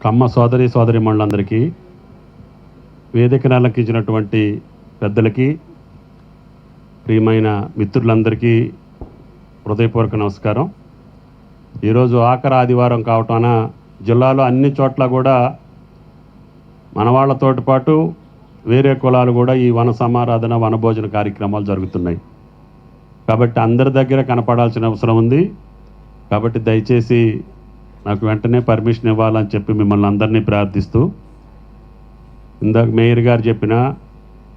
కమ్మ సోదరీమణులందరికీ, వేదికను అలంకించినటువంటి పెద్దలకి, ప్రియమైన మిత్రులందరికీ హృదయపూర్వక నమస్కారం. ఈరోజు ఆఖరి ఆదివారం కావటాన జిల్లాలో అన్ని చోట్ల కూడా మన వాళ్ళతోటి పాటు వేరే కులాలు కూడా ఈ వన సమారాధన వనభోజన కార్యక్రమాలు జరుగుతున్నాయి. కాబట్టి అందరి దగ్గర కనపడాల్సిన అవసరం ఉంది. కాబట్టి దయచేసి నాకు వెంటనే పర్మిషన్ ఇవ్వాలని చెప్పి మిమ్మల్ని అందరినీ ప్రార్థిస్తూ, ఇందాక మేయర్ గారు చెప్పినా,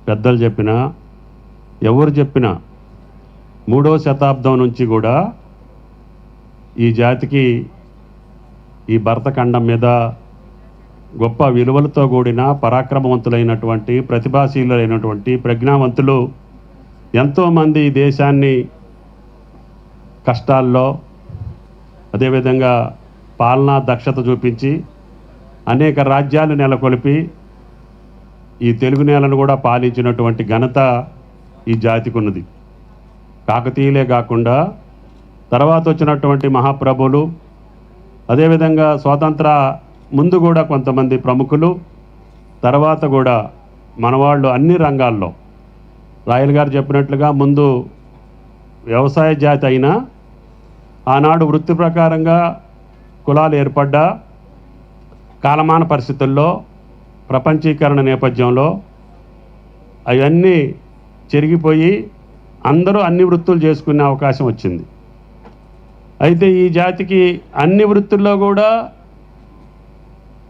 పెద్దలు చెప్పినా, ఎవరు చెప్పినా 3వ శతాబ్దం నుంచి కూడా ఈ జాతికి ఈ భరతఖండం మీద గొప్ప విలువలతో కూడిన పరాక్రమవంతులైనటువంటి, ప్రతిభాశీలులైనటువంటి, ప్రజ్ఞావంతులు ఎంతోమంది ఈ దేశాన్ని కష్టాల్లో, అదేవిధంగా పాలనా దక్షత చూపించి అనేక రాజ్యాలు నెలకొల్పి ఈ తెలుగు నేలను కూడా పాలించినటువంటి ఘనత ఈ జాతికి ఉన్నది. కాకతీయులే కాకుండా తర్వాత వచ్చినటువంటి మహాప్రభులు, అదేవిధంగా స్వాతంత్ర ముందు కూడా కొంతమంది ప్రముఖులు, తర్వాత కూడా మనవాళ్ళు అన్ని రంగాల్లో, రాయల్ గారు చెప్పినట్లుగా ముందు వ్యవసాయ జాతి అయినా ఆనాడు వృత్తి ప్రకారంగా కులాలు ఏర్పడ్డా కాలమాన పరిస్థితుల్లో, ప్రపంచీకరణ నేపథ్యంలో అవన్నీ చెరిగిపోయి అందరూ అన్ని వృత్తులు చేసుకునే అవకాశం వచ్చింది. అయితే ఈ జాతికి అన్ని వృత్తుల్లో కూడా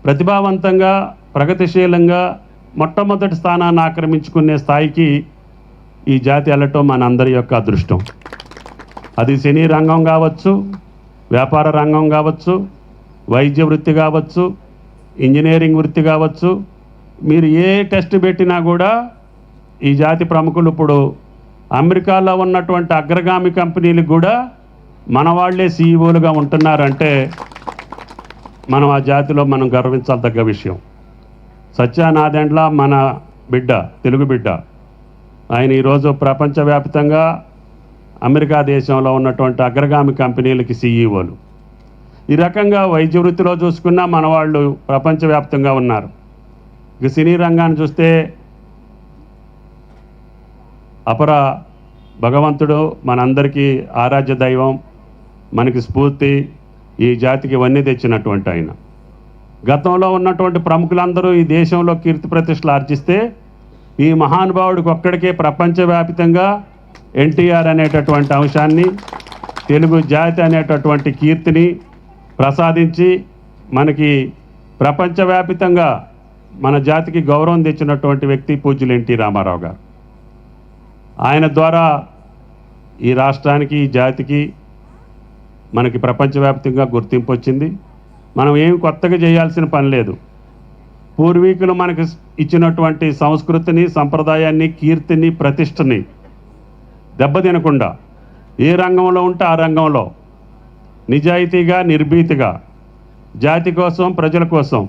ప్రతిభావంతంగా, ప్రగతిశీలంగా మొట్టమొదటి స్థానాన్ని ఆక్రమించుకునే స్థాయికి ఈ జాతి వెళ్ళటం మన అందరి యొక్క అదృష్టం. అది సినీ రంగం కావచ్చు, వ్యాపార రంగం కావచ్చు, వైద్య వృత్తి కావచ్చు, ఇంజనీరింగ్ వృత్తి కావచ్చు. మీరు ఏ టెస్ట్ పెట్టినా కూడా ఈ జాతి ప్రముఖులు ఇప్పుడు అమెరికాలో ఉన్నటువంటి అగ్రగామి కంపెనీలకు కూడా మన వాళ్ళే సీఈఓలుగా ఉంటున్నారంటే మనం ఆ జాతిలో మనం గర్వించాల్సిన విషయం. సత్యానాదెండ్ల మన బిడ్డ, తెలుగు బిడ్డ. ఆయన ఈరోజు ప్రపంచవ్యాప్తంగా అమెరికా దేశంలో ఉన్నటువంటి అగ్రగామి కంపెనీలకి సీఈఓలు. ఈ రకంగా వైద్య వృత్తిలో చూసుకున్నా మన వాళ్ళు ప్రపంచవ్యాప్తంగా ఉన్నారు. ఇక సినీ రంగాన్ని చూస్తే అపర భగవంతుడు, మనందరికీ ఆరాధ్య దైవం, మనకి స్ఫూర్తి, ఈ జాతికి ఇవన్నీ తెచ్చినటువంటి ఆయన. గతంలో ఉన్నటువంటి ప్రముఖులందరూ ఈ దేశంలో కీర్తి ప్రతిష్టలు ఆర్జిస్తే ఈ మహానుభావుడికి ఒక్కడికే ప్రపంచవ్యాప్తంగా ఎన్టీఆర్ అనేటటువంటి అంశాన్ని, తెలుగు జాతి అనేటటువంటి కీర్తిని ప్రసాదించి మనకి ప్రపంచవ్యాప్తంగా మన జాతికి గౌరవం తెచ్చినటువంటి వ్యక్తి పూజ్యులు ఎన్టీ రామారావు గారు. ఆయన ద్వారా ఈ రాష్ట్రానికి, ఈ జాతికి, మనకి ప్రపంచవ్యాప్తంగా గుర్తింపు వచ్చింది. మనం ఏమి కొత్తగా చేయాల్సిన పని లేదు. పూర్వీకులు మనకి ఇచ్చినటువంటి సంస్కృతిని, సంప్రదాయాన్ని, కీర్తిని, ప్రతిష్టని దెబ్బతినకుండా ఏ రంగంలో ఉంటే ఆ రంగంలో నిజాయితీగా, నిర్భీతిగా జాతి కోసం, ప్రజల కోసం,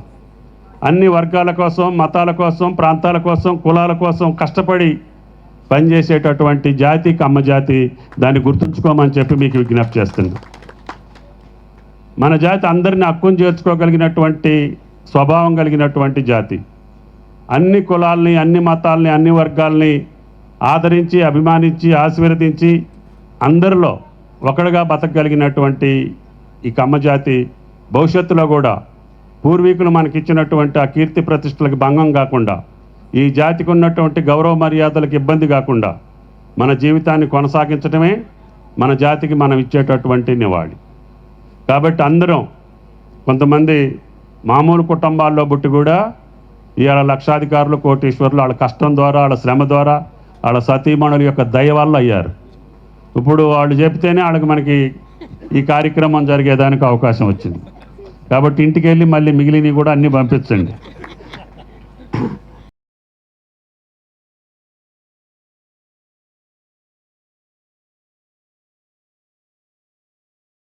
అన్ని వర్గాల కోసం, మతాల కోసం, ప్రాంతాల కోసం, కులాల కోసం కష్టపడి పనిచేసేటటువంటి జాతి కమ్మ జాతి. దాన్ని గుర్తుంచుకోమని చెప్పి మీకు విజ్ఞప్తి చేస్తుంది. మన జాతి అందరిని హక్కును చేర్చుకోగలిగినటువంటి స్వభావం కలిగినటువంటి జాతి. అన్ని కులాల్ని, అన్ని మతాల్ని, అన్ని వర్గాల్ని ఆదరించి, అభిమానించి, ఆశీర్వదించి అందరిలో ఒకడుగా బతకగలిగినటువంటి ఈ కమ్మ జాతి భవిష్యత్తులో కూడా పూర్వీకులు మనకిచ్చినటువంటి ఆ కీర్తి ప్రతిష్టలకు భంగం కాకుండా, ఈ జాతికి ఉన్నటువంటి గౌరవ మర్యాదలకు ఇబ్బంది కాకుండా మన జీవితాన్ని కొనసాగించడమే మన జాతికి మనం ఇచ్చేటటువంటి నివాళి. కాబట్టి అందరం, కొంతమంది మామూలు కుటుంబాల్లో పుట్టి కూడా ఇవాళ లక్షాధికారులు, కోటీశ్వరులు వాళ్ళ కష్టం ద్వారా, వాళ్ళ శ్రమ ద్వారా, వాళ్ళ సతీమణుల యొక్క దయ వల్ల అయ్యారు. ఇప్పుడు వాళ్ళు చెప్తేనే వాళ్ళకి మనకి ఈ కార్యక్రమం జరిగేదానికి అవకాశం వచ్చింది. కాబట్టి ఇంటికి వెళ్ళి మళ్ళీ మిగిలినవి కూడా అన్నీ పంపించండి.